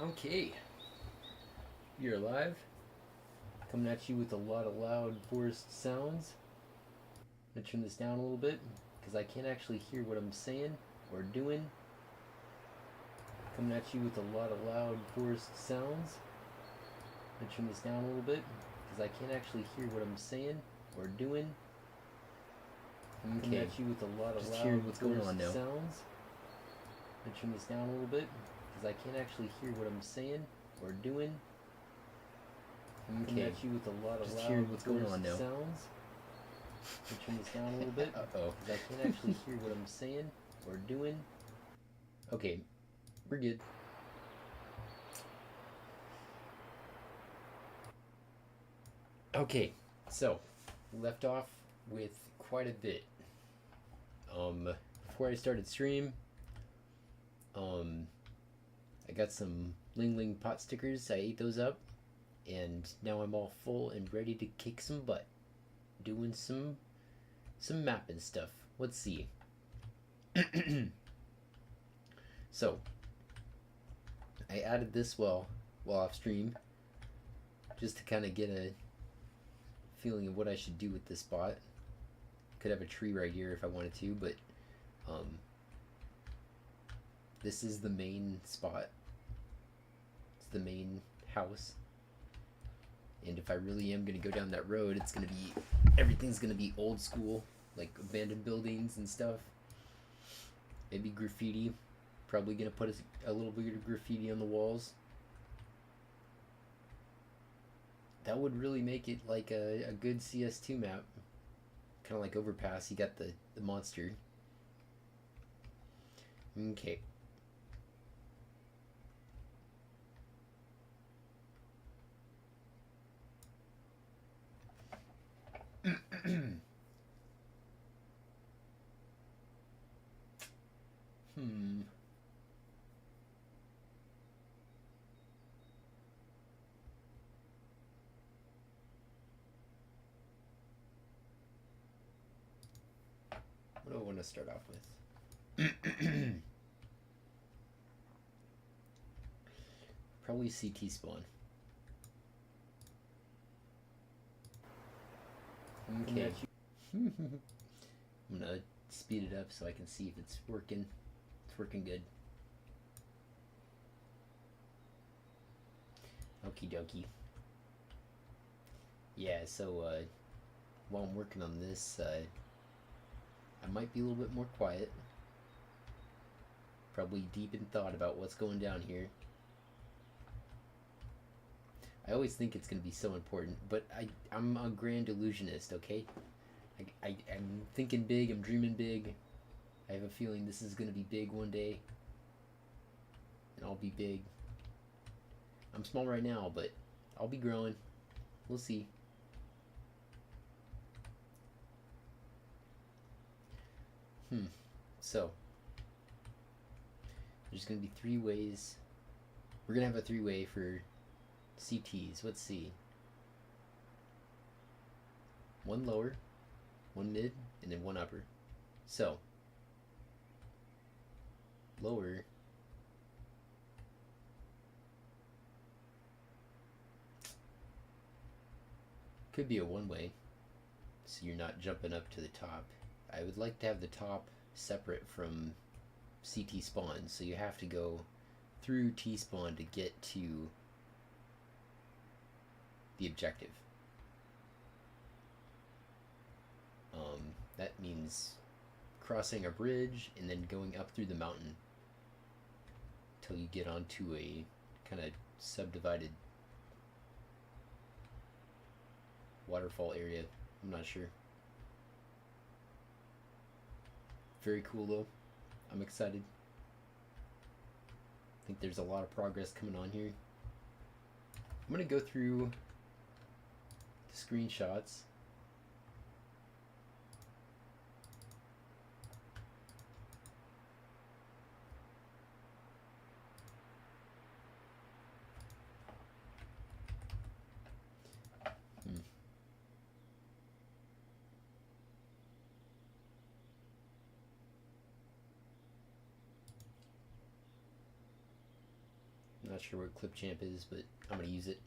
Okay, you're alive. Coming at you with a lot of loud forest sounds. I'm gonna turn this down a little bit because I can't actually hear what I'm saying or doing. Coming at you with a lot of loud forest sounds. I'm gonna turn this down a little bit because I can't actually hear what I'm saying or doing. Coming at you with a lot of Just loud hearing what's going on now. sounds. I'm gonna turn this down a little bit because I can't actually hear what I'm saying or doing. Coming at you with a lot of Just loud hearing what's going forest on now. sounds. Let me turn this down a little bit Uh-oh. because I can't actually hear what I'm saying or doing. Okay, we're good. Okay, so left off with quite a bit. Before I started stream, I got some Ling Ling pot stickers. I ate those up, and now I'm all full and ready to kick some butt, doing some mapping stuff. Let's see. So I added this while off stream, just to kind of get a feeling of what I should do with this spot. Could have a tree right here if I wanted to, but this is the main spot. It's the main house. And if I really am gonna go down that road, it's gonna be, everything's gonna be old school, like abandoned buildings and stuff. Maybe graffiti. Probably gonna put a little bit of graffiti on the walls. That would really make it like a good CS2 map. Kind of like Overpass, you got the monster. Okay. What do I want to start off with? Probably CT spawn. Okay. I'm gonna speed it up so I can see if it's working. It's working good. Okie dokie. Yeah, so while I'm working on this, I might be a little bit more quiet. Probably deep in thought about what's going down here. I always think it's going to be so important, but I'm a grand illusionist, okay? I'm thinking big, I'm dreaming big. I have a feeling this is going to be big one day. And I'll be big. I'm small right now, but I'll be growing. We'll see. So, there's going to be 3 ways. We're going to have a 3-way for CTs. Let's see. 1 lower, 1 mid, and then 1 upper. So, lower. Could be a 1-way, so you're not jumping up to the top. I would like to have the top separate from CT spawn, so you have to go through T spawn to get to the objective. That means crossing a bridge and then going up through the mountain till you get onto a kind of subdivided waterfall area. I'm not sure. Very cool though. I'm excited. I think there's a lot of progress coming on here. I'm gonna go through the screenshots. not sure what Clipchamp is, but I'm gonna use it.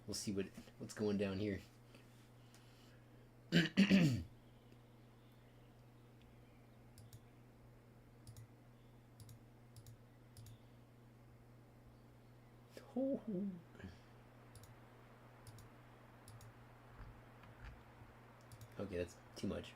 We'll see what's going down here. Okay, that's too much.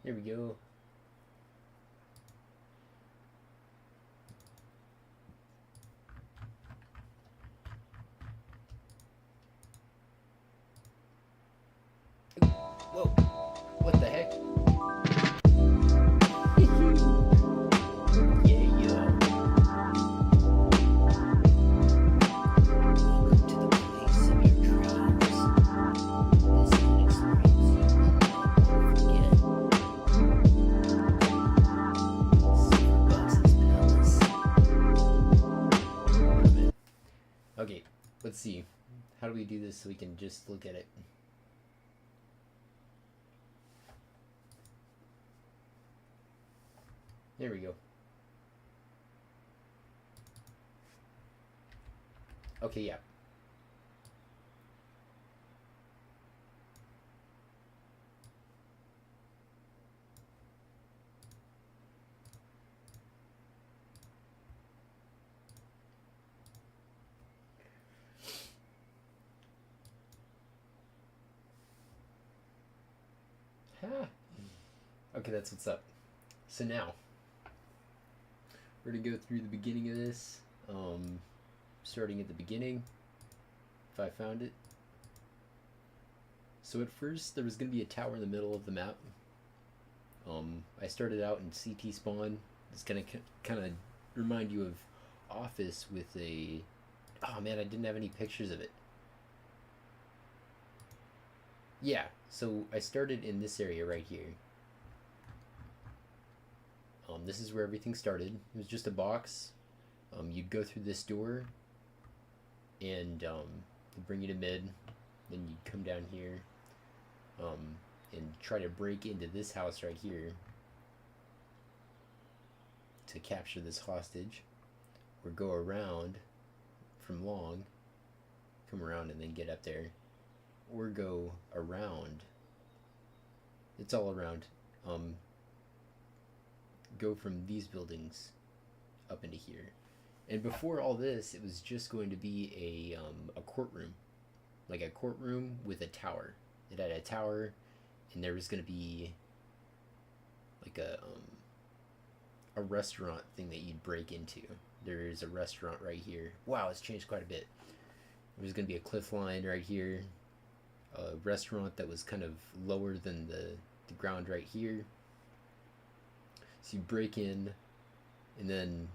There we go. Whoa, what the heck? Okay, let's see. How do we do this so we can just look at it? There we go. Okay, yeah. Okay, that's what's up. So now, we're going to go through the beginning of this, starting at the beginning, if I found it. So at first, there was going to be a tower in the middle of the map. I started out in CT spawn. It's going to kind of remind you of Office with a... Oh man, I didn't have any pictures of it. Yeah, so I started in this area right here. This is where everything started. It was just a box. You'd go through this door, and they'd bring you to mid. Then you'd come down here, and try to break into this house right here to capture this hostage, or go around from long, come around and then get up there, or go around. It's all around. Go from these buildings up into here. And before all this, it was just going to be a courtroom, like a courtroom with a tower. It had a tower, and there was going to be like a restaurant thing that you'd break into. There's a restaurant right here. Wow, it's changed quite a bit. There's going to be a cliff line right here, a restaurant that was kind of lower than the ground right here. So you break in and then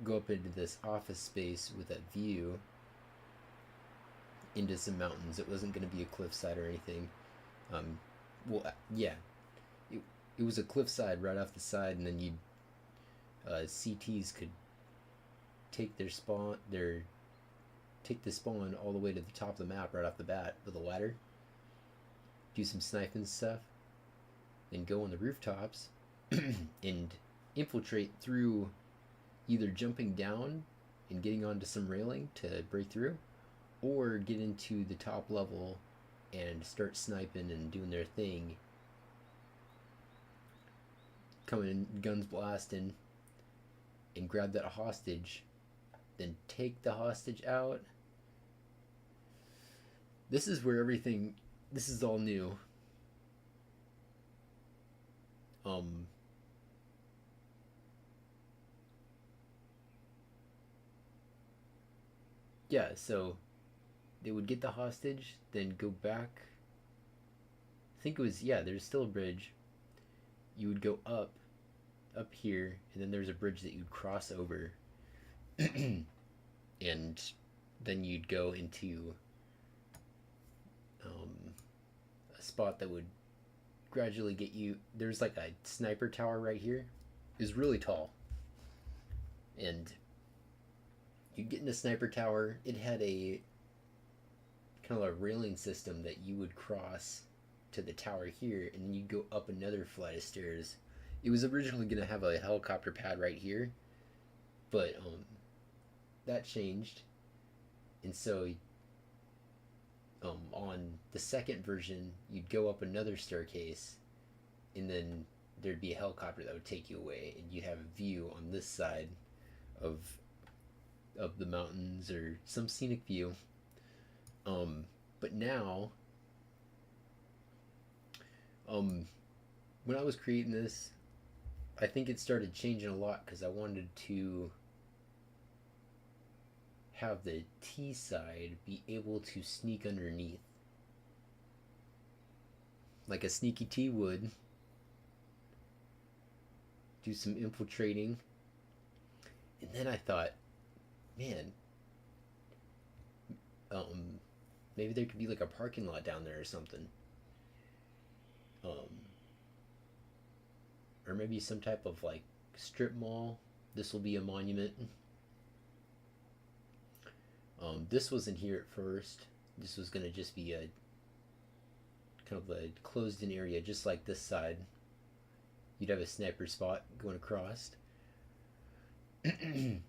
go up into this office space with that view into some mountains. It wasn't going to be a cliffside or anything. Yeah, it was a cliffside right off the side, and then you CTs could take the spawn all the way to the top of the map right off the bat with a ladder. Do some sniping stuff, then go on the rooftops and infiltrate through, either jumping down and getting onto some railing to break through, or get into the top level and start sniping and doing their thing, coming in, guns blasting, and grab that hostage, then take the hostage out. This is where everything, this is all new. Yeah, so they would get the hostage, then go back. I think it was, yeah, there's still a bridge. You would go up here, and then there's a bridge that you'd cross over and then you'd go into um, a spot that would gradually get you. There's like a sniper tower right here. It was really tall, and you'd get in a sniper tower. It had a kind of a railing system that you would cross to the tower here, and then you'd go up another flight of stairs. It was originally going to have a helicopter pad right here, but that changed, and so on the second version, you'd go up another staircase, and then there'd be a helicopter that would take you away, and you'd have a view on this side of the mountains or some scenic view. But now, when I was creating this, I think it started changing a lot because I wanted to have the T side be able to sneak underneath, like a sneaky T would, do some infiltrating. And then I thought, man, um, maybe there could be like a parking lot down there or something. Um, or maybe some type of like strip mall. This will be a monument. This wasn't here at first. This was gonna just be a kind of a closed in area, just like this side. You'd have a sniper spot going across. um,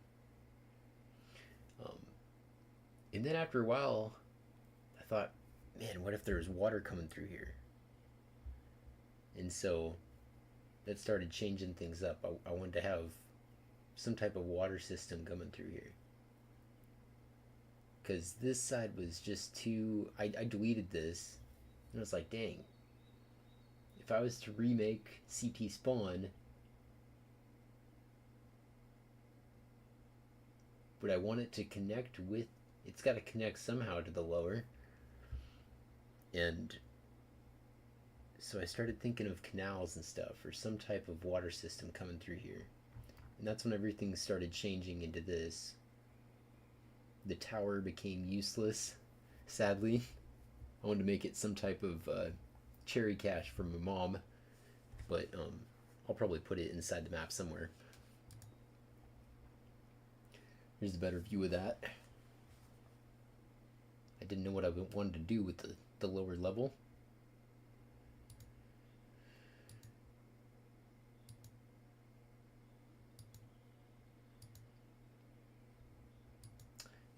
and then after a while, I thought, man, what if there was water coming through here? And so that started changing things up. I wanted to have some type of water system coming through here. Because this side was just too. I deleted this, and I was like, dang, if I was to remake CT Spawn, would I want it to connect with. It's got to connect somehow to the lower. And so I started thinking of canals and stuff, or some type of water system coming through here. And that's when everything started changing into this. The tower became useless, sadly. I wanted to make it some type of cherry cache for my mom, but I'll probably put it inside the map somewhere. Here's a better view of that. I didn't know what I wanted to do with the lower level.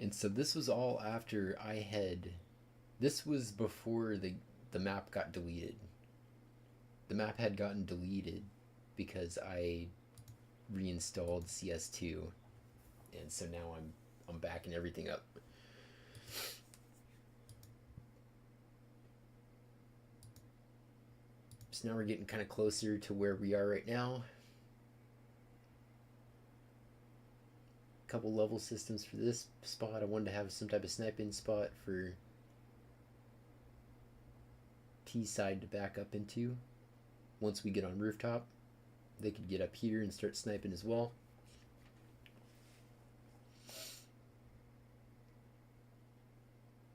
And so this was all after I had. This was before the map got deleted. The map had gotten deleted because I reinstalled CS2, and so now I'm backing everything up. So now we're getting kind of closer to where we are right now. Couple level systems for this spot. I wanted to have some type of sniping spot for T side to back up into. Once we get on rooftop, they could get up here and start sniping as well.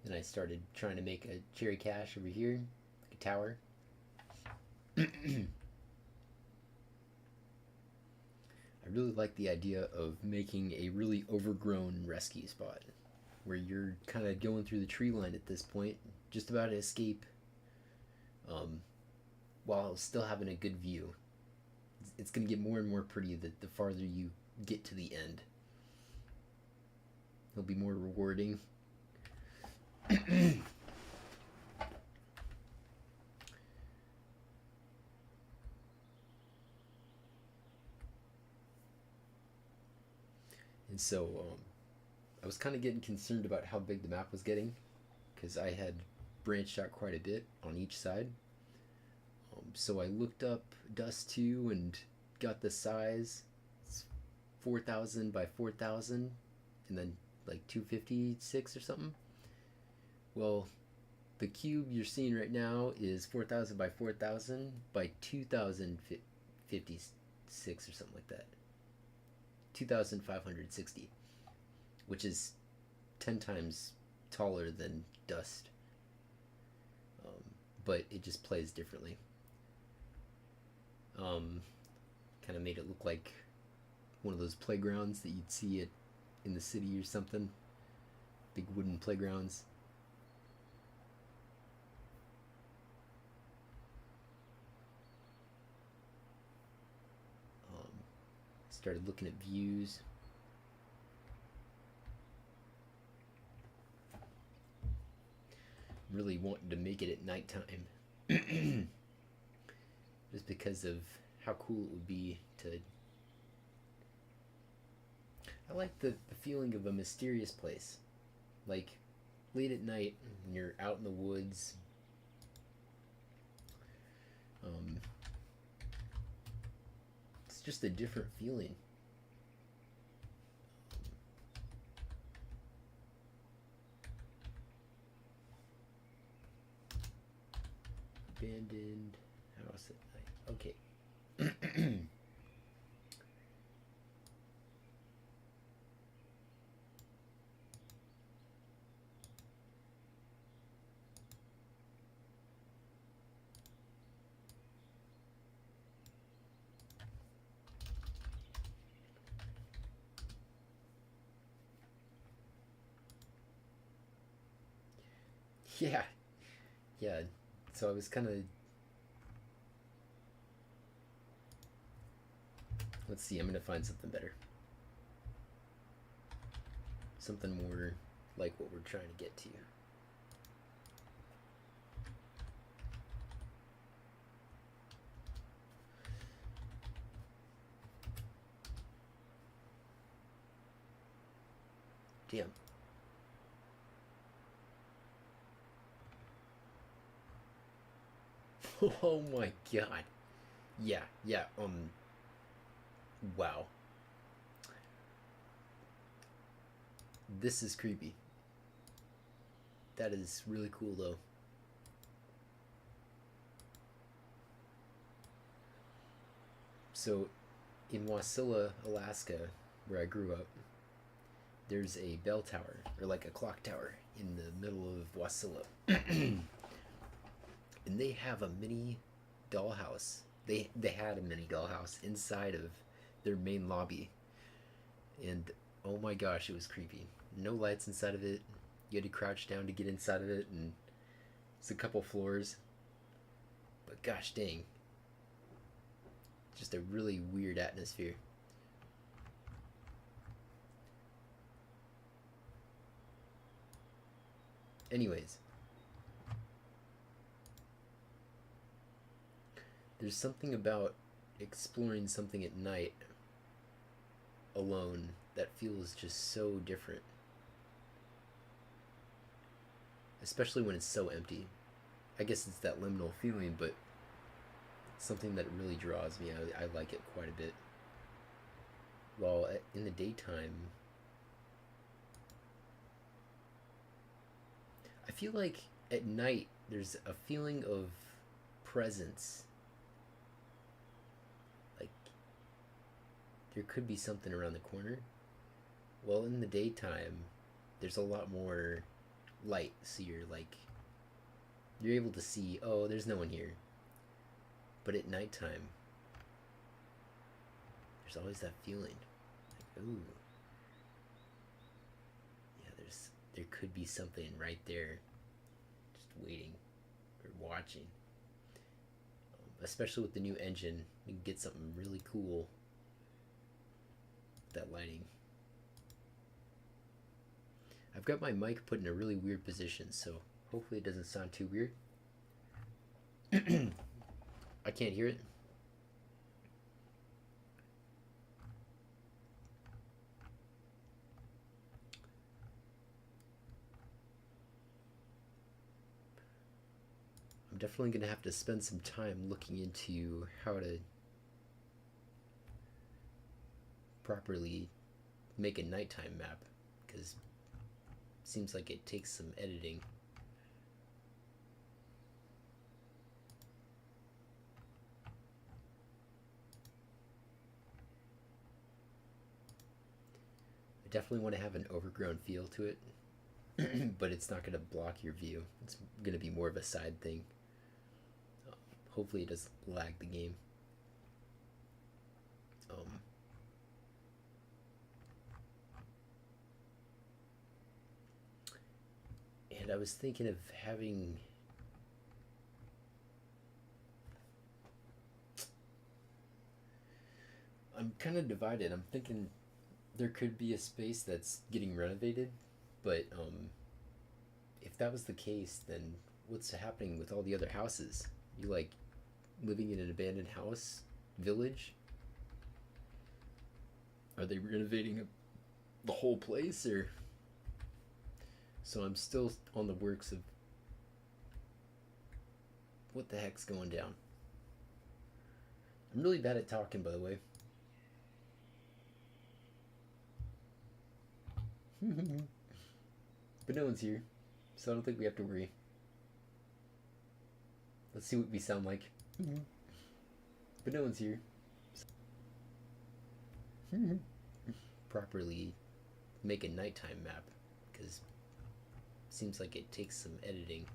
And I started trying to make a cherry cache over here, like a tower. I really like the idea of making a really overgrown rescue spot where you're kind of going through the tree line at this point, just about to escape, while still having a good view. It's going to get more and more pretty the farther you get to the end. It'll be more rewarding. And so I was kind of getting concerned about how big the map was getting because I had branched out quite a bit on each side. So I looked up Dust 2 and got the size. It's 4,000 by 4,000 and then like 256 or something. Well, the cube you're seeing right now is 4,000 by 4,000 by 2,056 or something like that. 2,560, which is 10 times taller than Dust, um, but it just plays differently. Um, Kind of made it look like one of those playgrounds that you'd see it in the city or something. Big wooden playgrounds. Started looking at views. Really wanted to make it at nighttime. Just because of how cool it would be to. I like the feeling of a mysterious place. Like late at night when you're out in the woods. Um, it's just a different feeling. Abandoned house at night. Okay. Yeah, yeah. So I was kind of. Let's see. I'm gonna find something better. Something more like what we're trying to get to. Damn. Oh my god. Yeah, yeah. Wow. This is creepy. That is really cool though. So, in Wasilla, Alaska, where I grew up, there's a bell tower, or like a clock tower, in the middle of Wasilla. And they have a mini dollhouse. They had a mini dollhouse inside of their main lobby. And oh my gosh, it was creepy. No lights inside of it. You had to crouch down to get inside of it, and it's a couple floors. But gosh dang, just a really weird atmosphere. Anyways, there's something about exploring something at night alone that feels just so different. Especially when it's so empty. I guess it's that liminal feeling, but something that really draws me. I like it quite a bit. While in the daytime, I feel like at night there's a feeling of presence. Like there could be something around the corner. Well, in the daytime, there's a lot more light, so you're able to see. Oh, there's no one here. But at nighttime, there's always that feeling. Like, ooh, yeah, there could be something right there, just waiting or watching. Especially with the new engine, you can get something really cool with that lighting. I've got my mic put in a really weird position, so hopefully it doesn't sound too weird. I can't hear it. I'm definitely going to have to spend some time looking into how to properly make a nighttime map, because it seems like it takes some editing. I definitely want to have an overgrown feel to it, but it's not going to block your view. It's going to be more of a side thing. Hopefully it doesn't lag the game. And I was thinking of having... I'm kind of divided. I'm thinking there could be a space that's getting renovated, but if that was the case, then what's happening with all the other houses? You like living in an abandoned house village? Are they renovating the whole place, or? So I'm still on the works of what the heck's going down. I'm really bad at talking, by the way. But no one's here, so I don't think we have to worry. Let's see what we sound like. But no one's here. Properly make a nighttime map, because it seems like it takes some editing.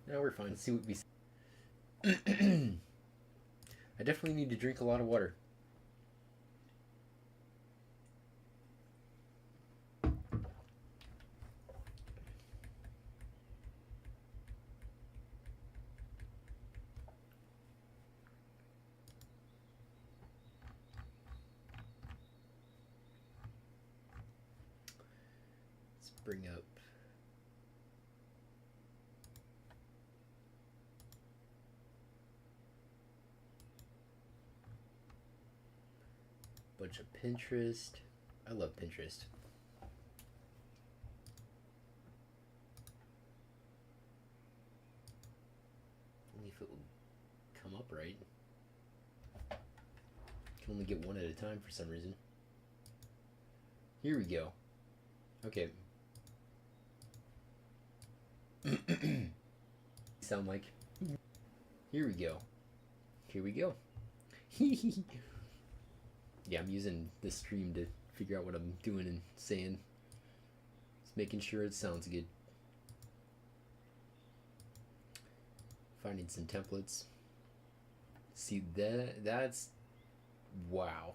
Now we're fine. Let's see what we... I definitely need to drink a lot of water. Let's bring up... bunch of Pinterest. I love Pinterest. Only if it will come up right. Can only get one at a time for some reason. Here we go. Okay. Sound like. Here we go. Here we go. Yeah, I'm using this stream to figure out what I'm doing and saying. Just making sure it sounds good. Finding some templates. See that's wow.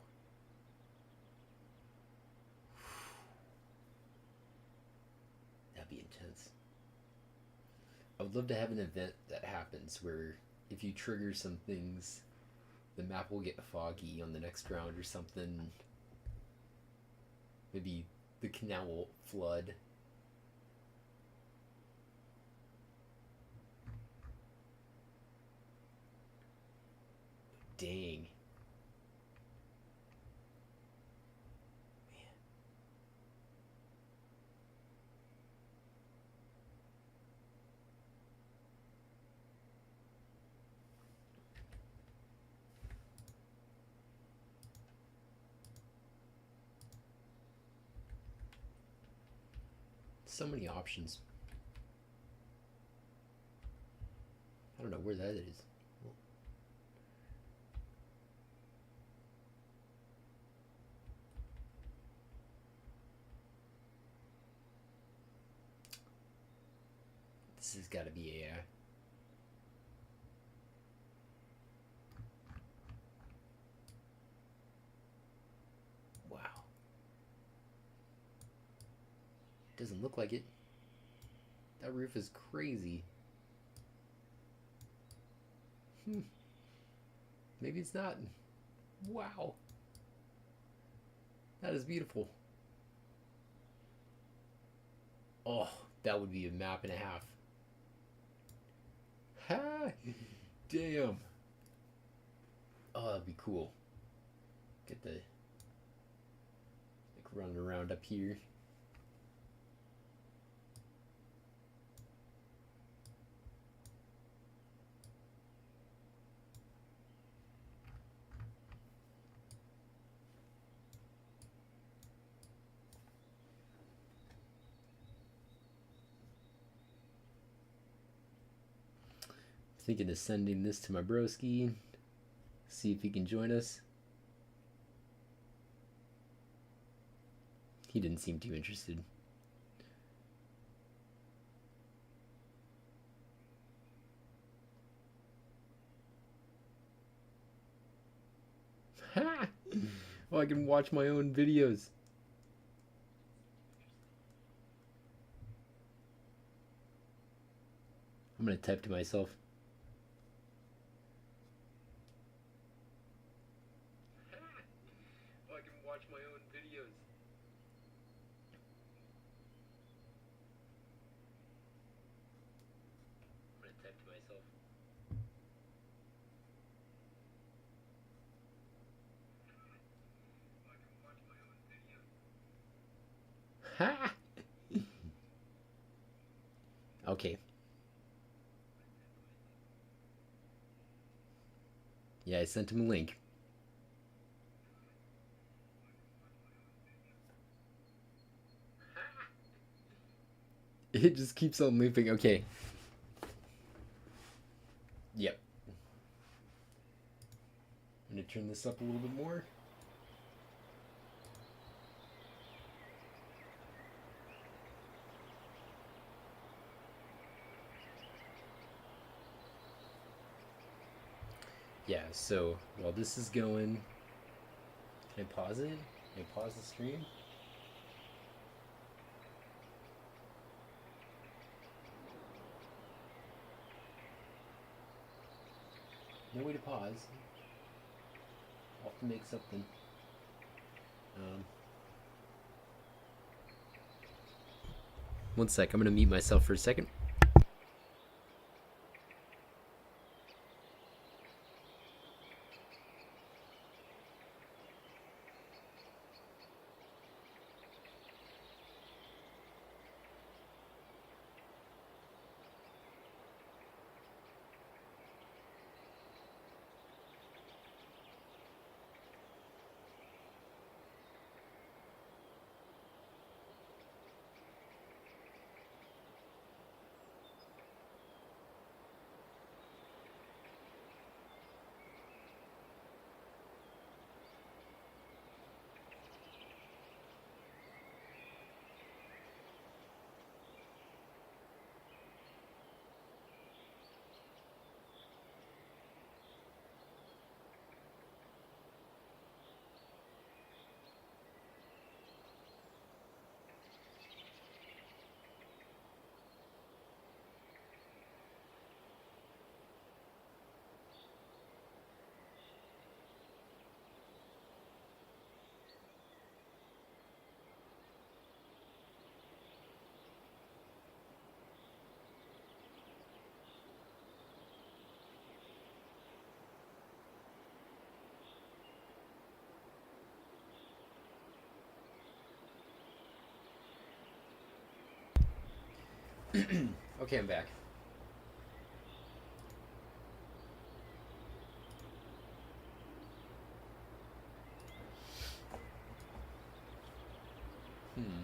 That'd be intense. I would love to have an event that happens where if you trigger some things, the map will get foggy on the next round or something. Maybe the canal will flood. Dang. Man. So many options. I don't know where that is. This has got to be AI. Wow. Doesn't look like it. That roof is crazy. Maybe it's not. Wow. That is beautiful. Oh, that would be a map and a half. Ha! Damn. Oh, that'd be cool. Get the... like running around up here. Thinking of sending this to my broski. See if he can join us. He didn't seem too interested. Oh, I can watch my own videos. I'm gonna type to myself. Oh, I can watch my own videos. I'm gonna type to myself. Oh, I can watch my own videos. Okay. Yeah, I sent him a link. It just keeps on looping. Okay. Yep. I'm gonna turn this up a little bit more. Yeah, so while this is going, can I pause it? Can I pause the stream? No way to pause. I'll have to make something. One sec, I'm gonna mute myself for a second. Okay, I'm back. Hmm.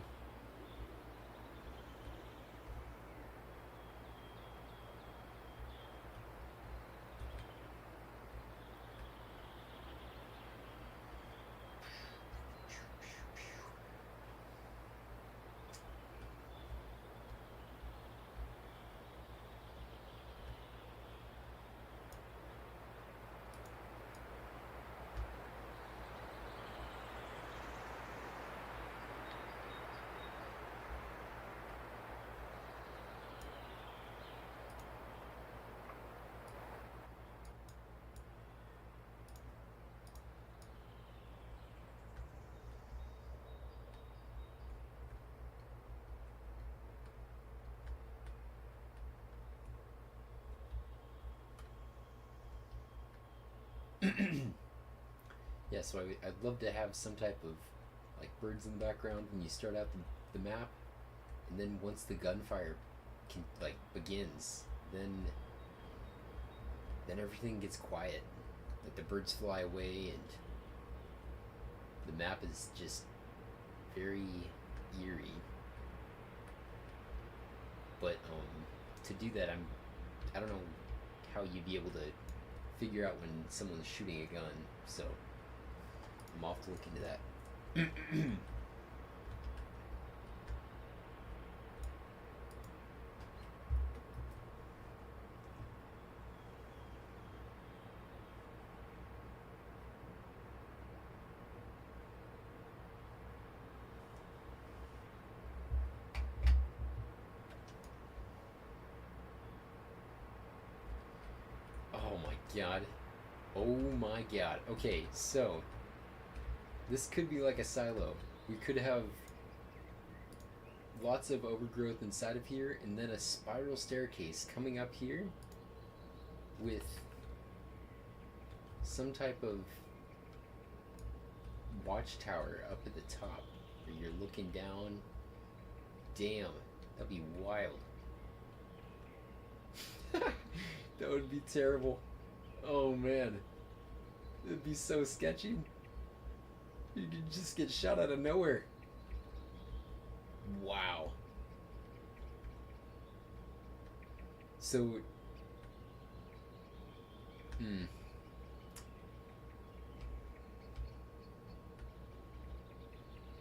Yeah, so I'd love to have some type of like birds in the background when you start out the map, and then once the gunfire begins, then everything gets quiet. Like the birds fly away, and the map is just very eerie. But to do that, I don't know how you'd be able to figure out when someone's shooting a gun. So I'm off to look into that. god. Oh my god. Okay, so this could be like a silo. We could have lots of overgrowth inside of here, and then a spiral staircase coming up here with some type of watchtower up at the top where you're looking down. Damn, that'd be wild. That would be terrible. Oh man, it'd be so sketchy. You could just get shot out of nowhere. Wow. So,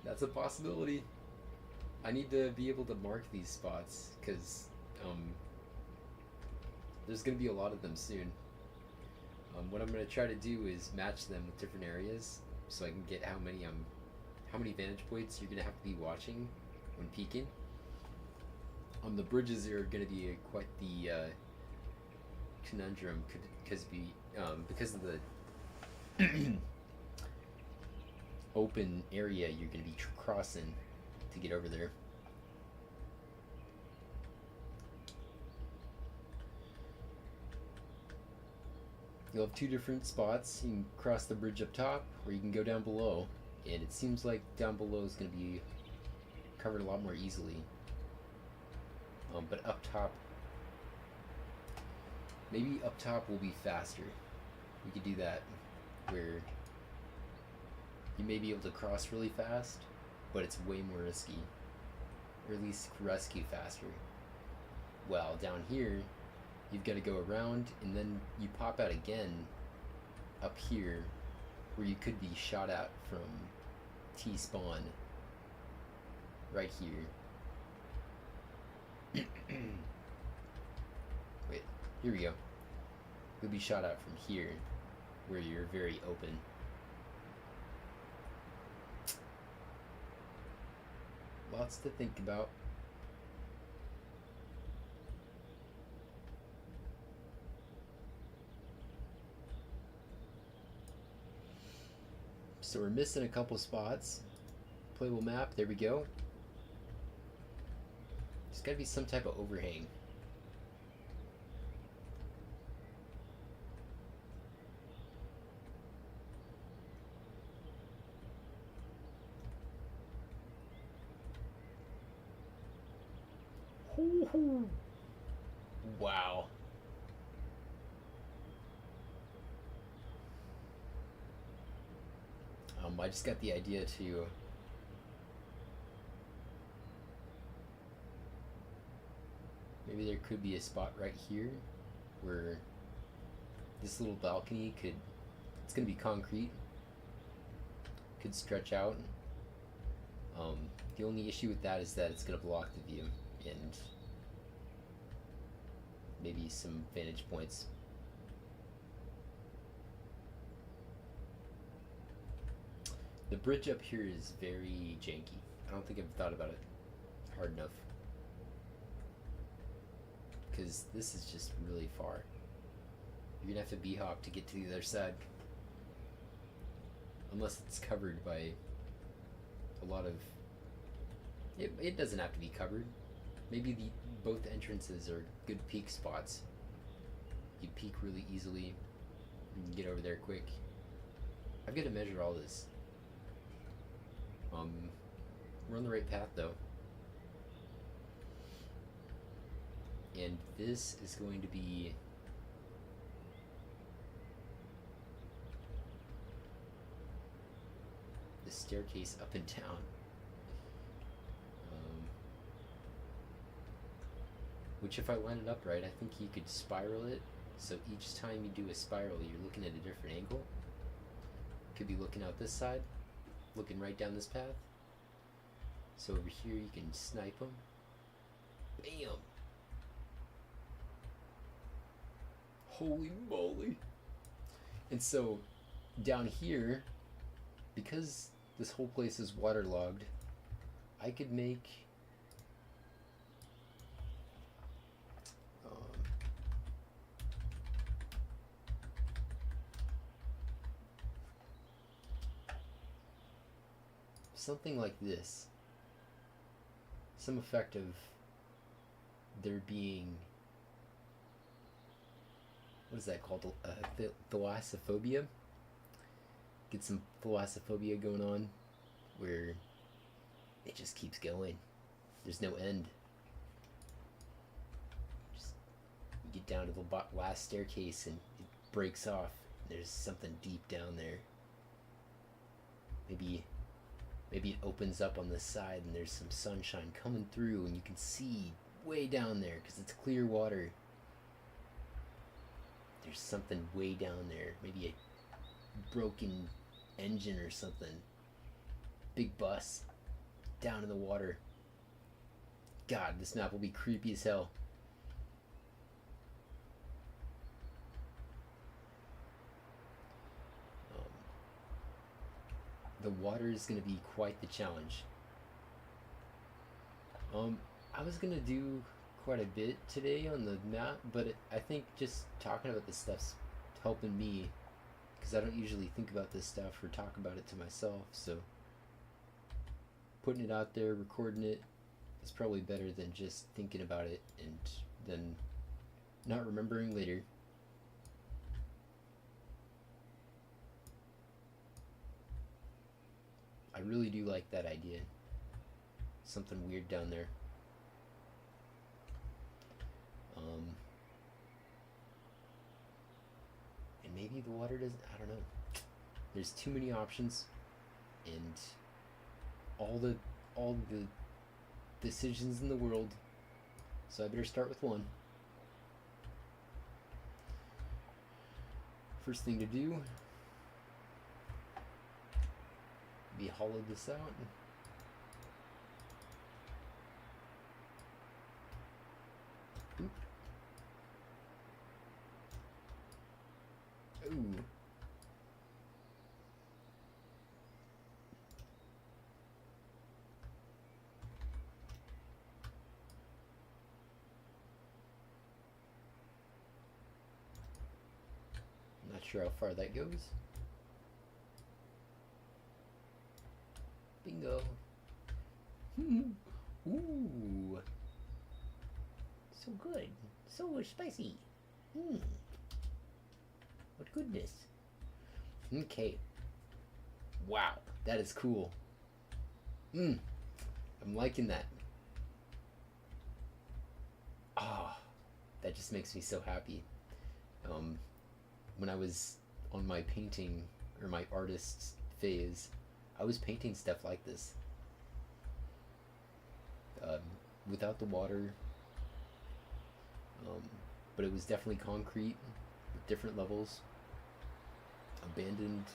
that's a possibility. I need to be able to mark these spots because there's going to be a lot of them soon. What I'm going to try to do is match them with different areas so I can get how many vantage points you're going to have to be watching when peeking. The bridges are going to be quite the conundrum because of the open area you're going to be crossing to get over there. You'll have two different spots. You can cross the bridge up top, or you can go down below. And it seems like down below is going to be covered a lot more easily. But up top, maybe up top will be faster. We could do that, where you may be able to cross really fast, but it's way more risky. Or at least rescue faster. Well, down here, you've got to go around, and then you pop out again up here, where you could be shot at from T-spawn right here. Wait, here we go. You'll be shot at from here, where you're very open. Lots to think about. So we're missing a couple spots. Playable map, there we go. There's gotta be some type of overhang. Wow. I just got the idea to maybe there could be a spot right here where this little balcony it's gonna be concrete, could stretch out. The only issue with that is that it's gonna block the view and maybe some vantage points. The bridge up here is very janky. I don't think I've thought about it hard enough. Because this is just really far. You're gonna have to b-hop to get to the other side. Unless it's covered by a lot of... It doesn't have to be covered. Maybe both entrances are good peek spots. You peek really easily. You can get over there quick. I've got to measure all this. We're on the right path though. And this is going to be the staircase up and down. Which if I line it up right, I think you could spiral it. So each time you do a spiral, you're looking at a different angle. Could be looking out this side, looking right down this path. So over here you can snipe them. Bam! Holy moly! And so down here, because this whole place is waterlogged, I could make something like this, some effect of there being, what is that called? Thalassophobia. Get some thalassophobia going on, where it just keeps going. There's no end. Just you get down to the last staircase and it breaks off. There's something deep down there. Maybe it opens up on the side and there's some sunshine coming through and you can see way down there because it's clear water. There's something way down there. Maybe a broken engine or something. Big bus down in the water. God, this map will be creepy as hell. The water is going to be quite the challenge. I was going to do quite a bit today on the map, but I think just talking about this stuff's helping me, because I don't usually think about this stuff or talk about it to myself, so putting it out there, recording it, is probably better than just thinking about it and then not remembering later. I really do like that idea. Something weird down there. And maybe the water doesn't, I don't know. There's too many options and all the decisions in the world. So I better start with one. First thing to do, be hollow this out. Oop. Ooh. Not sure how far that goes. Bingo. Ooh. So good. So spicy. What goodness. Okay. Wow. That is cool. I'm liking that. Ah. That just makes me so happy. When I was on my painting or my artist phase, I was painting stuff like this. Without the water. But it was definitely concrete with different levels. Abandoned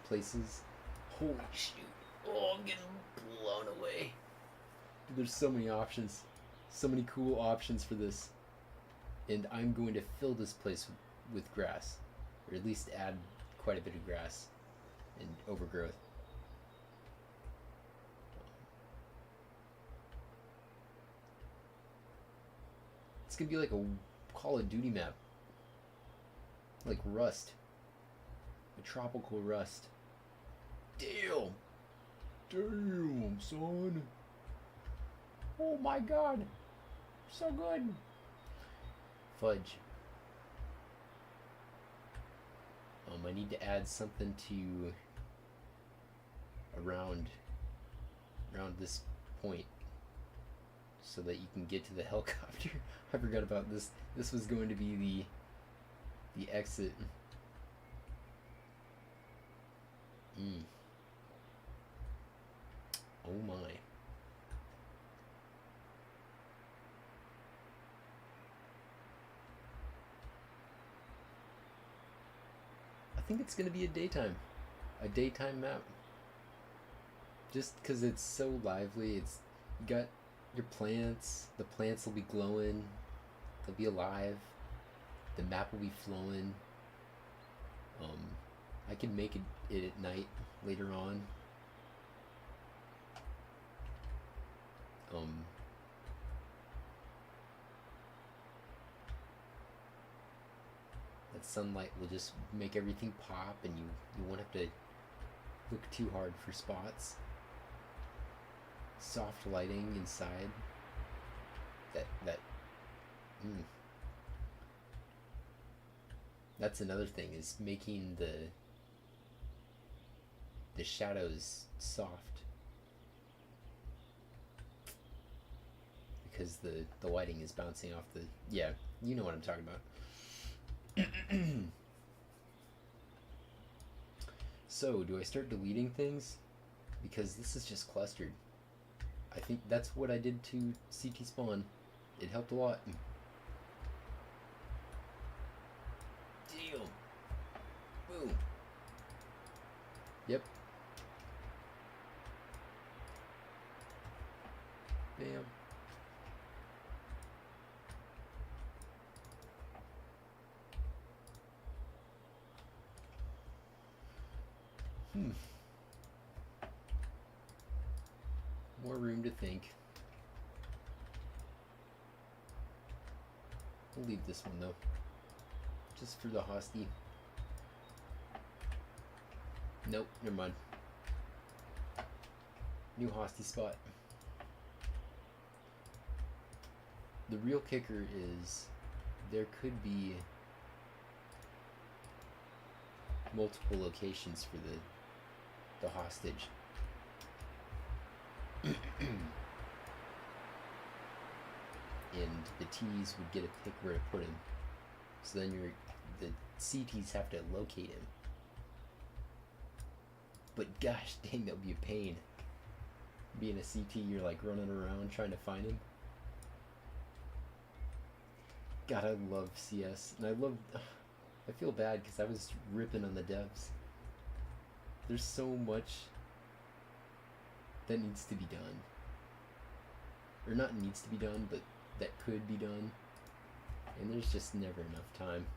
places. Holy shoot. Oh, I'm getting blown away. Dude, there's so many options. So many cool options for this. And I'm going to fill this place with grass. Or at least add quite a bit of grass and overgrowth. It's gonna be like a Call of Duty map. Like Rust. A tropical Rust. Damn! Damn, son! Oh my god! So good! Fudge. I need to add something to around this point so that you can get to the helicopter. I forgot about this. This was going to be the exit. Oh my. I think it's going to be a daytime map. Just because it's so lively. You got your plants. The plants will be glowing. They'll be alive. The map will be flowing. I can make it at night later on. That sunlight will just make everything pop, and you won't have to look too hard for spots. soft lighting inside. That mm, that's another thing, is making the shadows soft, because the lighting is bouncing off the, yeah, you know what I'm talking about. So, do I start deleting things? Because this is just clustered. I think that's what I did to CT Spawn. It helped a lot. Damn. Boom. Yep. Bam. More room to think. We'll leave this one though, just for the hostie. Nope, never mind. New hostie spot. The real kicker is there could be multiple locations for the hostage. And the T's would get to pick where to put him. So then the CTs have to locate him. But gosh dang, that would be a pain. Being a CT, you're like running around trying to find him. God, I love CS. And I feel bad because I was ripping on the devs. There's so much that needs to be done. Or not needs to be done, but that could be done. And there's just never enough time.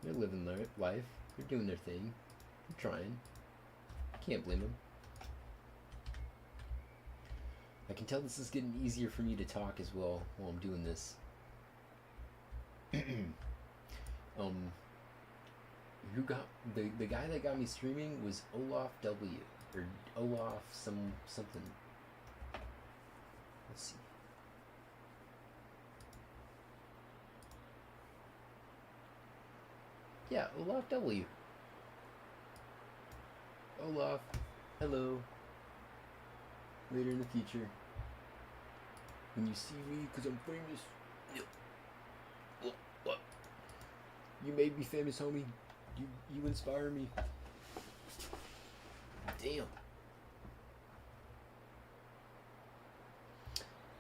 They're living their life. They're doing their thing. They're trying. Can't blame them. I can tell this is getting easier for me to talk as well while I'm doing this. Who got the guy that got me streaming was Olaf W, or Olaf something. Let's see. Yeah, Olaf W. Olaf, hello. Later in the future, when you see me, because I'm famous. What? You made me famous, homie. You inspire me. Damn.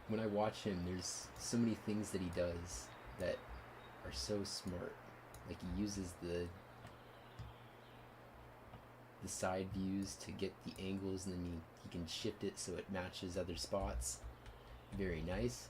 When I watch him, there's so many things that he does that are so smart. Like, he uses the side views to get the angles, and then he can shift it so it matches other spots. Very nice.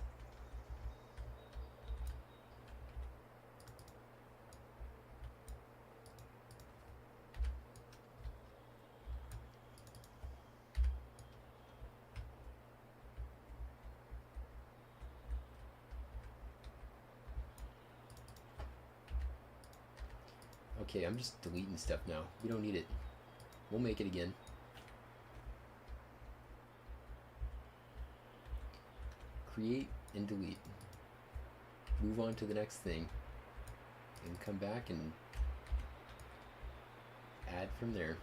Okay, I'm just deleting stuff now. We don't need it. We'll make it again. Create and delete. Move on to the next thing. And come back and add from there.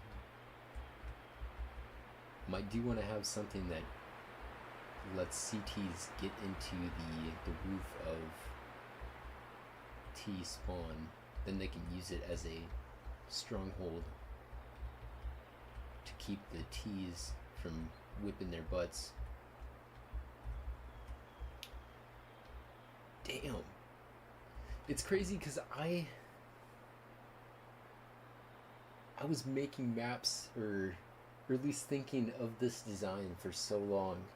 Might do want to have something that lets CTs get into the roof of T spawn. Then they can use it as a stronghold to keep the T's from whipping their butts. Damn. It's crazy because I was making maps, or at least thinking of this design for so long.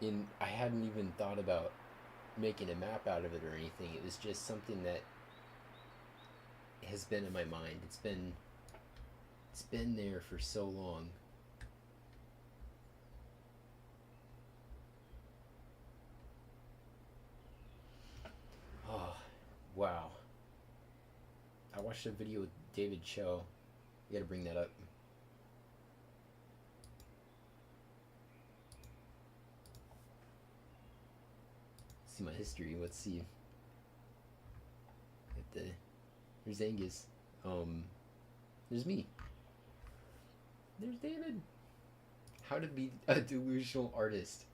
And I hadn't even thought about making a map out of it or anything. It was just something that has been in my mind. It's been there for so long. Oh, wow. I watched a video with David Cho. You gotta bring that up. see my history. Let's see. There's Angus. There's me. There's David. How to be a delusional artist.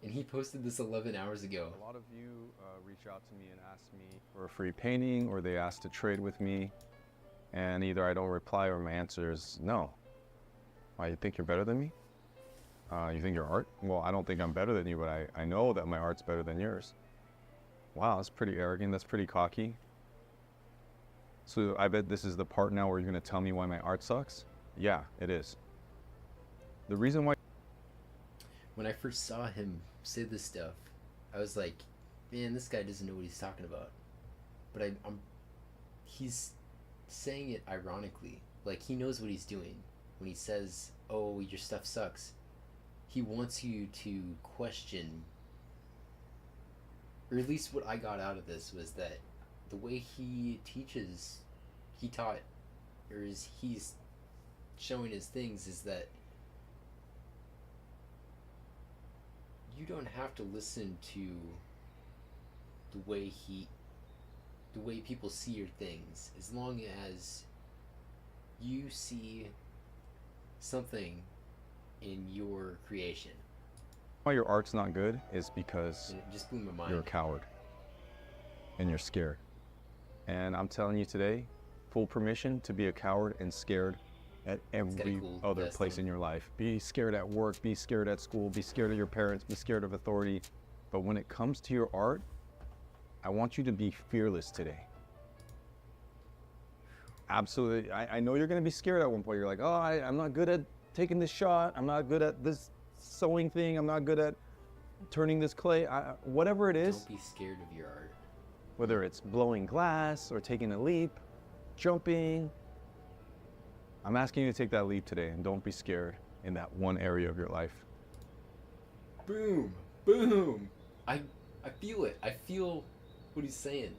And he posted this 11 hours ago. A lot of you reach out to me and ask me for a free painting, or they ask to trade with me, and either I don't reply or my answer is no. Why, you think you're better than me? You think your art? Well, I don't think I'm better than you, but I know that my art's better than yours. Wow, that's pretty arrogant. That's pretty cocky. So I bet this is the part now where you're going to tell me why my art sucks? Yeah, it is. The reason why... When I first saw him say this stuff, I was like, man, this guy doesn't know what he's talking about. But he's saying it ironically. Like, he knows what he's doing. When he says, oh, your stuff sucks, he wants you to question, or at least what I got out of this was that the way he teaches, he taught, or he's showing his things, is that you don't have to listen to the way people see your things, as long as you see something in your creation. Why your art's not good is because And it just blew my mind. you're a coward and you're scared. And I'm telling you today, full permission to be a coward and scared at every cool other vest place on. in your life. Be scared at work, be scared at school, be scared of your parents, be scared of authority. But when it comes to your art, I want you to be fearless today. Absolutely. I know you're going to be scared at one point. You're like, oh, I'm not good at taking this shot. I'm not good at this sewing thing. I'm not good at turning this clay. Whatever it is. Don't be scared of your art. Whether it's blowing glass or taking a leap, jumping. I'm asking you to take that leap today, and don't be scared in that one area of your life. Boom! Boom! I feel it. I feel what he's saying.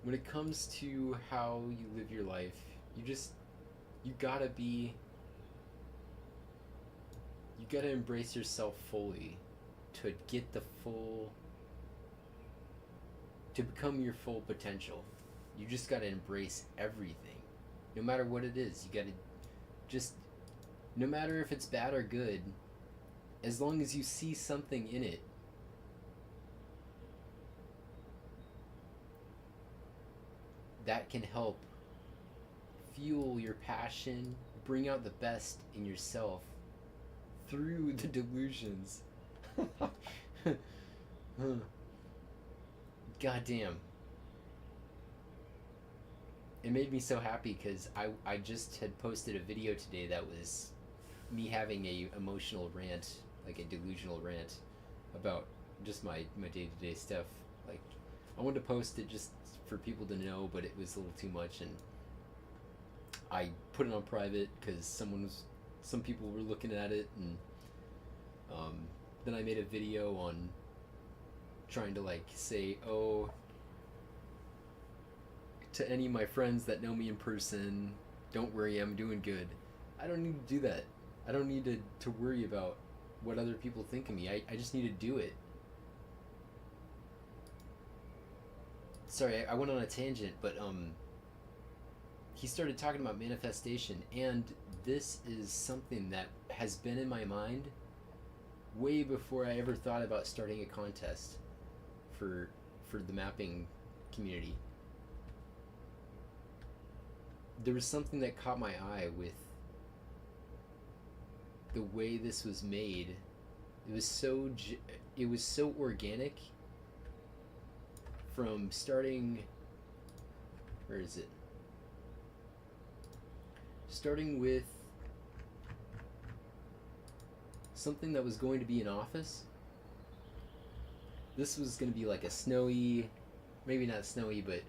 When it comes to how you live your life, you gotta embrace yourself fully to get to become your full potential. You just gotta embrace everything. No matter what it is, you gotta no matter if it's bad or good, as long as you see something in it, that can help fuel your passion, bring out the best in yourself through the delusions. Goddamn. It made me so happy because I just had posted a video today that was me having a emotional rant, like a delusional rant, about just my day-to-day stuff. Like, I wanted to post it just for people to know, but it was a little too much, and I put it on private because some people were looking at it, and then I made a video on trying to like say, oh, to any of my friends that know me in person, don't worry, I'm doing good. I don't need to do that. I don't need to worry about what other people think of me. I just need to do it. Sorry, I went on a tangent, but he started talking about manifestation, and this is something that has been in my mind way before I ever thought about starting a contest for the mapping community. There was something that caught my eye with the way this was made. It was so organic. From starting, where is it? Starting with something that was going to be an office. This was going to be like a snowy, maybe not snowy, but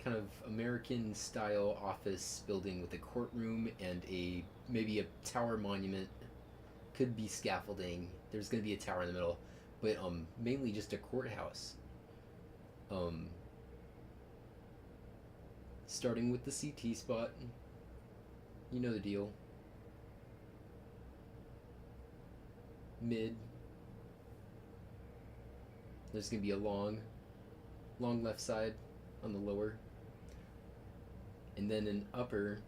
kind of American style office building with a courtroom and maybe a tower monument. Could be scaffolding. There's going to be a tower in the middle, but mainly just a courthouse. Starting with the CT spot, you know the deal. mid. There's gonna be a long left side on the lower, and then an upper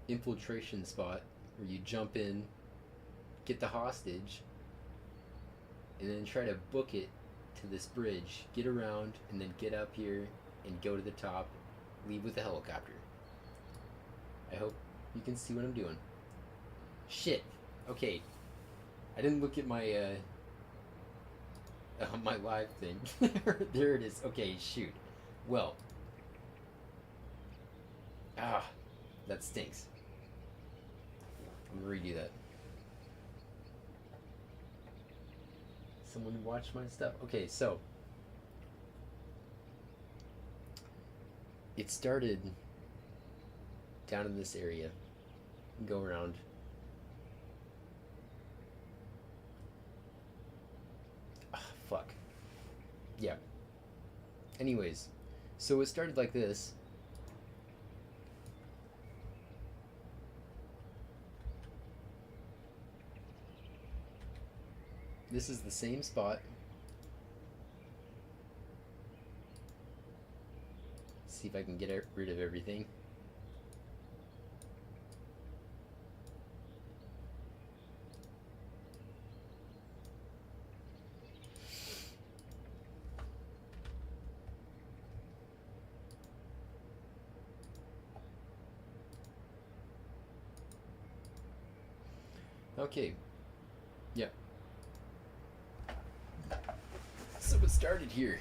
infiltration spot where you jump in, get the hostage, and then try to book it to this bridge, get around, and then get up here and go to the top, leave with the helicopter. I hope you can see what I'm doing. Shit. Okay. I didn't look at my my live thing. There it is. Okay, shoot. Well. That stinks. I'm gonna redo that. Someone watch my stuff. Okay, so it started down in this area. Go around. Fuck. Yeah. Anyways, so it started like this. This is the same spot. See if I can get rid of everything. Okay. Yeah. So it started here.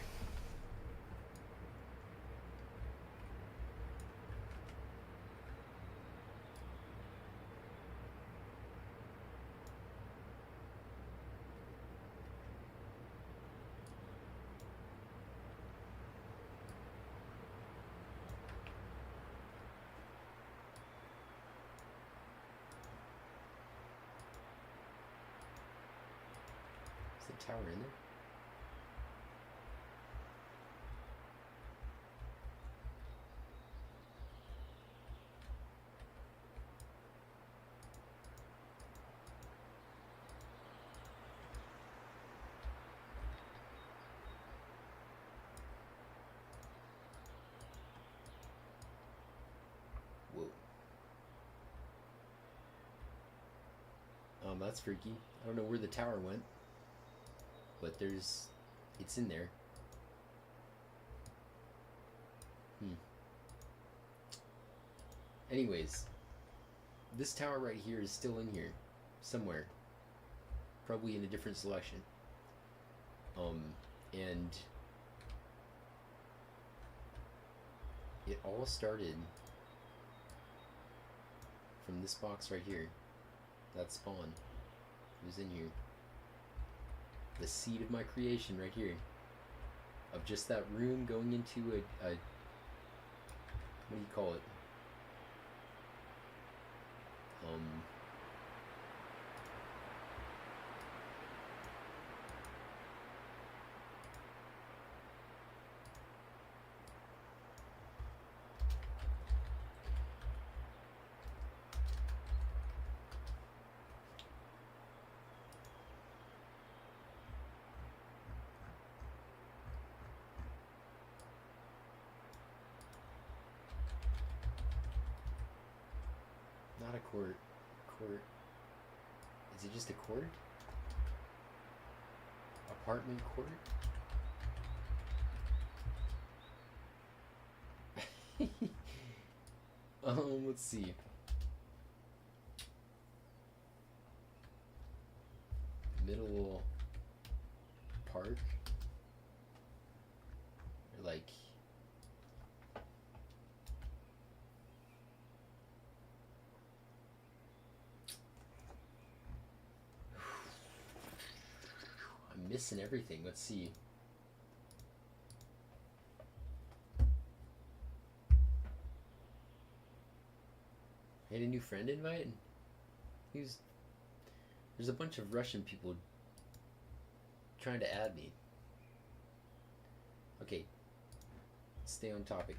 Is the tower in there? Whoa. That's freaky. I don't know where the tower went, but it's in there. Anyways, this tower right here is still in here, somewhere. Probably in a different selection. And it all started from this box right here. That spawn was in here. The seed of my creation right here. Of just that room going into a what do you call it? Not a court. Court. Is it just a court? Apartment court? Let's see. Middle park? Or like... I'm missing everything. Let's see. I had a new friend invite. There's a bunch of Russian people trying to add me. Okay. Stay on topic.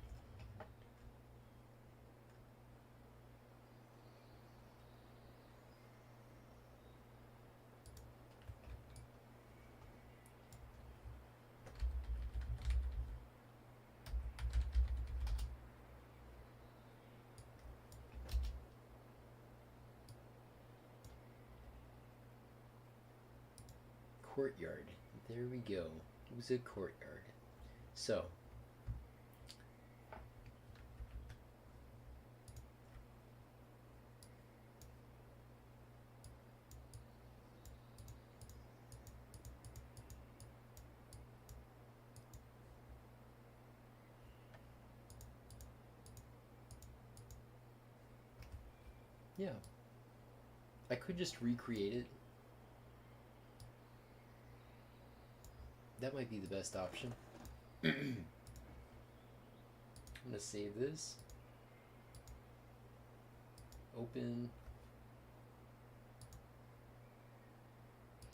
courtyard. There we go. It was a courtyard. So, yeah. I could just recreate it. That might be the best option. I'm gonna save this. Open.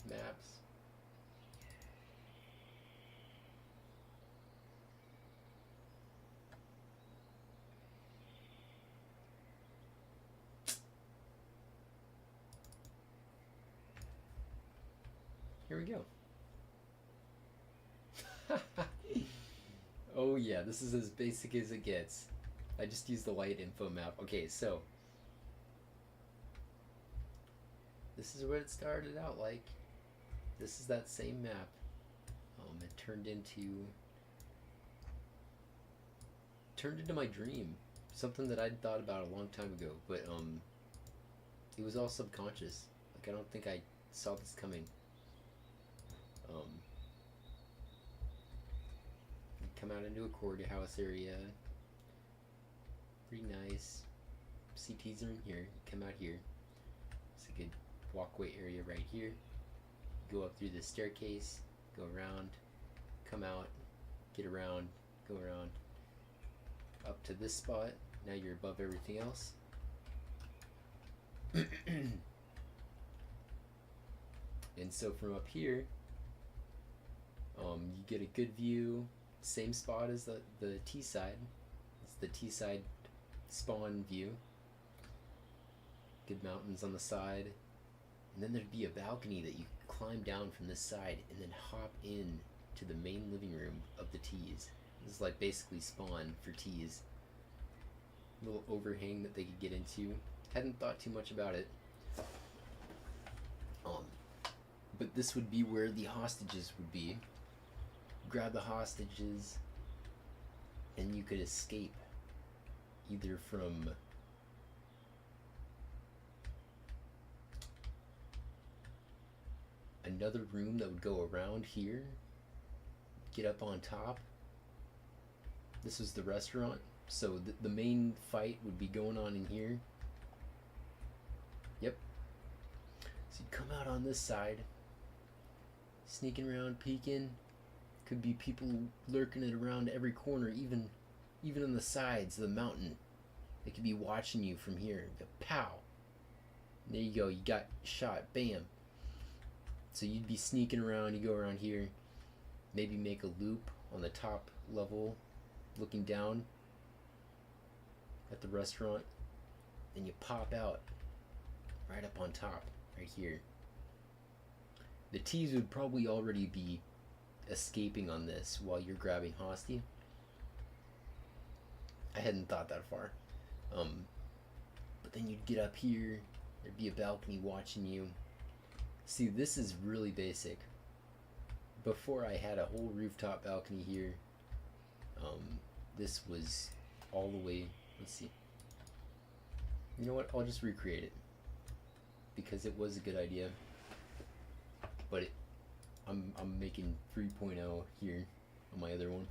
Maps. Here we go. Oh yeah, this is as basic as it gets. I just used the light info map. Okay, so this is what it started out like. This is that same map. It turned into my dream. Something that I'd thought about a long time ago, but it was all subconscious. Like, I don't think I saw this coming. You come out into a courthouse area. Pretty nice. CTs are in here. You come out here. It's a good walkway area right here. Go up through the staircase, go around, come out, get around, go around, up to this spot. Now you're above everything else. And so from up here, you get a good view. Same spot as the T side. It's the T side spawn view. Good mountains on the side. And then there'd be a balcony that you climb down from this side and then hop in to the main living room of the T's. This is like basically spawn for T's. Little overhang that they could get into. Hadn't thought too much about it. But this would be where the hostages would be. Grab the hostages and you could escape either from another room that would go around here, get up on top. This was the restaurant, so the main fight would be going on in here. Yep. So you'd come out on this side, sneaking around, peeking. Could be people lurking it around every corner, even on the sides of the mountain. They could be watching you from here. Go, pow! There you go. You got shot. Bam. So you'd be sneaking around. You go around here, maybe make a loop on the top level, looking down at the restaurant, and you pop out right up on top, right here. The T's would probably already be escaping on this while you're grabbing hostie. I hadn't thought that far. But then you'd get up here, there'd be a balcony watching you. See, this is really basic. Before I had a whole rooftop balcony here, this was all the way, let's see. You know what, I'll just recreate it. Because it was a good idea. But I'm making 3.0 here on my other one.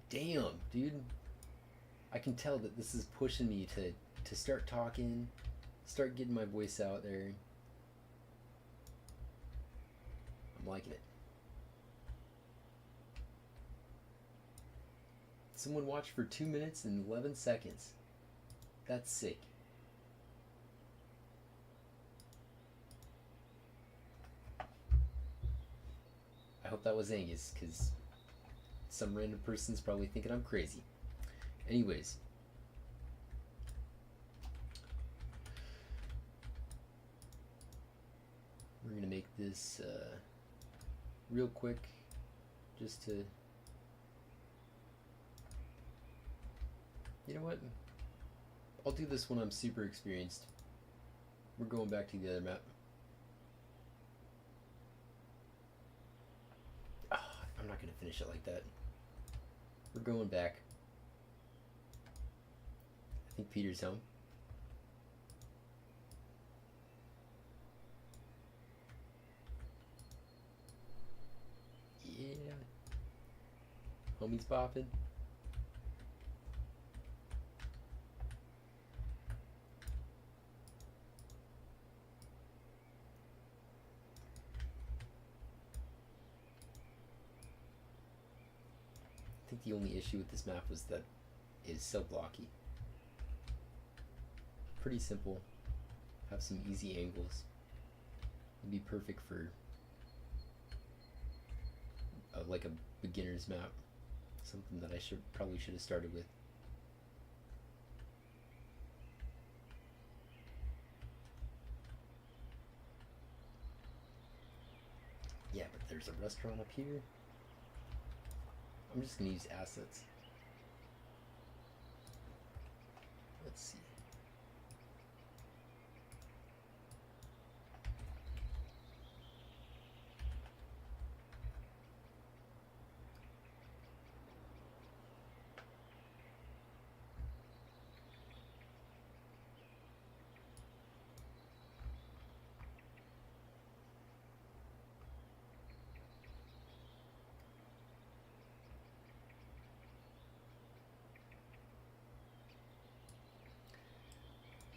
Damn, dude. I can tell that this is pushing me to start talking, start getting my voice out there. I'm liking it. Someone watched for 2 minutes and 11 seconds. That's sick. I hope that was Angus, because some random person's probably thinking I'm crazy. Anyways. We're going to make this real quick, just to... You know what? I'll do this when I'm super experienced. We're going back to the other map. Oh, I'm not gonna finish it like that. We're going back. I think Peter's home. Yeah. Homie's bopping. I think the only issue with this map was that it's so blocky. Pretty simple. Have some easy angles. It'd be perfect for like a beginner's map. Something that I probably should have started with. Yeah, but there's a restaurant up here. I'm just gonna use assets. Let's see.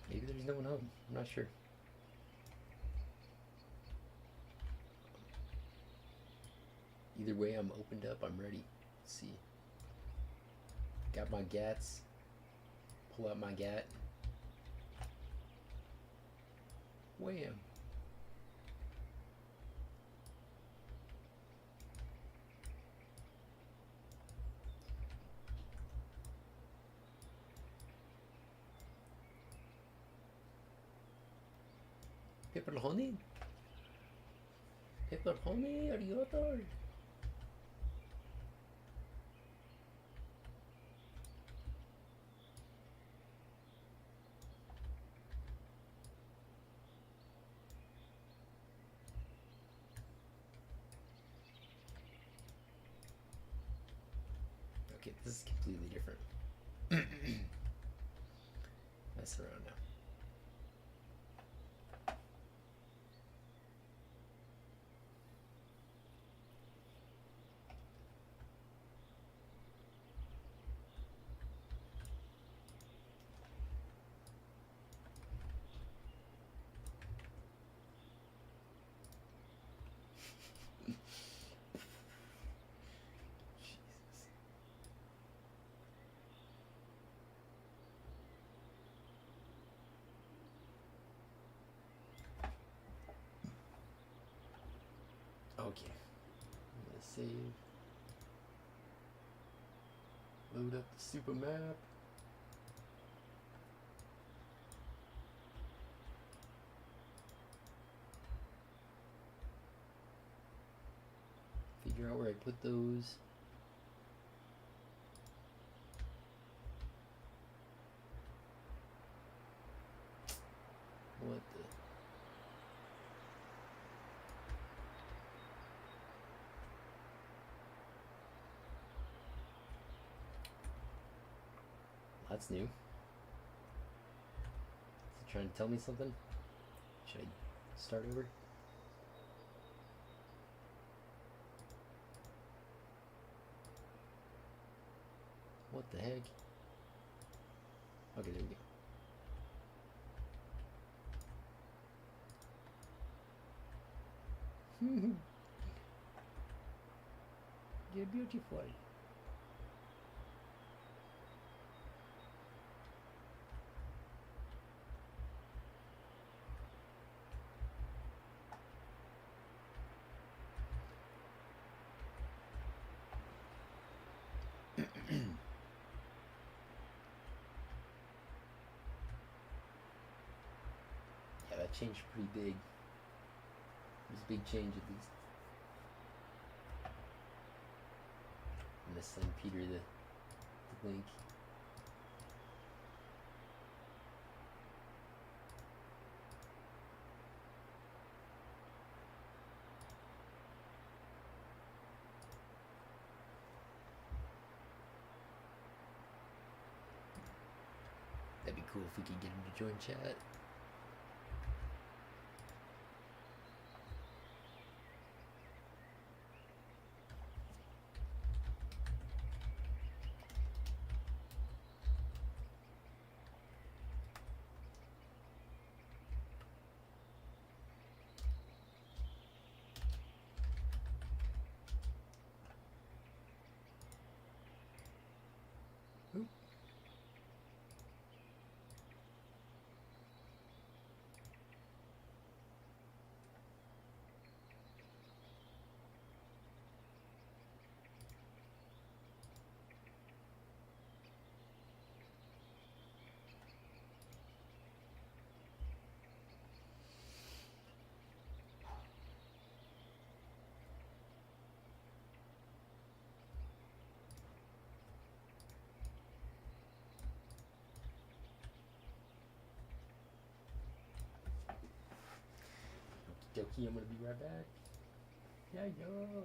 Maybe there's no one home. I'm not sure. Either way, I'm opened up. I'm ready. Let's see. Got my gats. Pull out my gat. Wham. Pepperoni? Pepperoni, arigato. Okay, this is completely different. Mess around now. Okay, I'm gonna save. Load up the super map. Figure out where I put those. What the? That's new. Is it trying to tell me something? Should I start over? What the heck? Okay, there we go. You're beautiful. Yeah, that changed pretty big. It was a big change at least. I'm gonna send Peter the link. That'd be cool if we could get him to join chat. Okie dokie, I'm gonna be right back. Yeah, yo.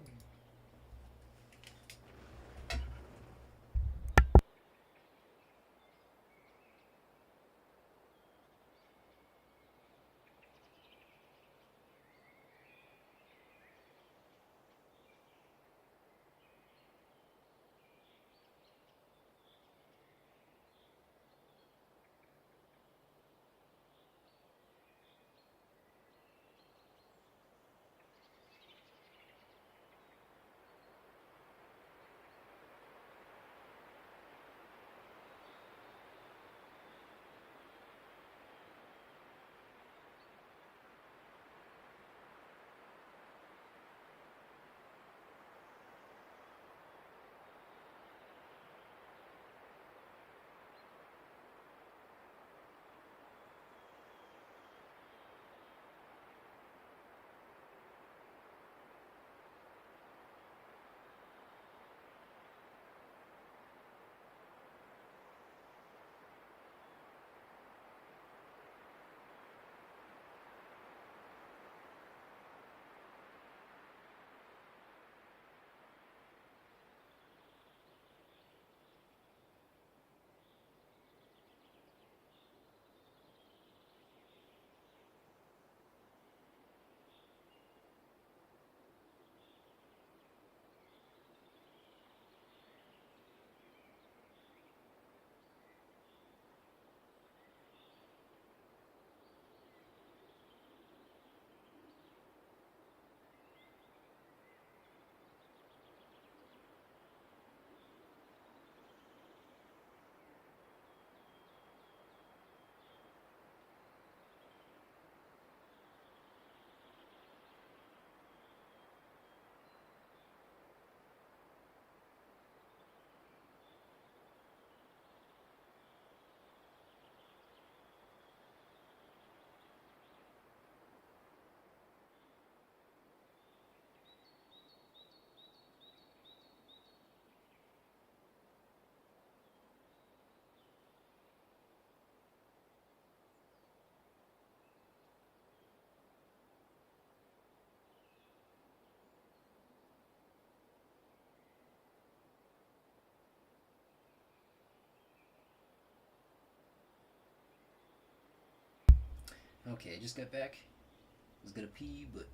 Okay, I just got back. I was gonna pee, but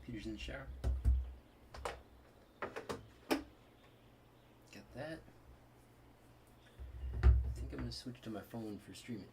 Peter's in the shower. Got that. I think I'm gonna switch to my phone for streaming.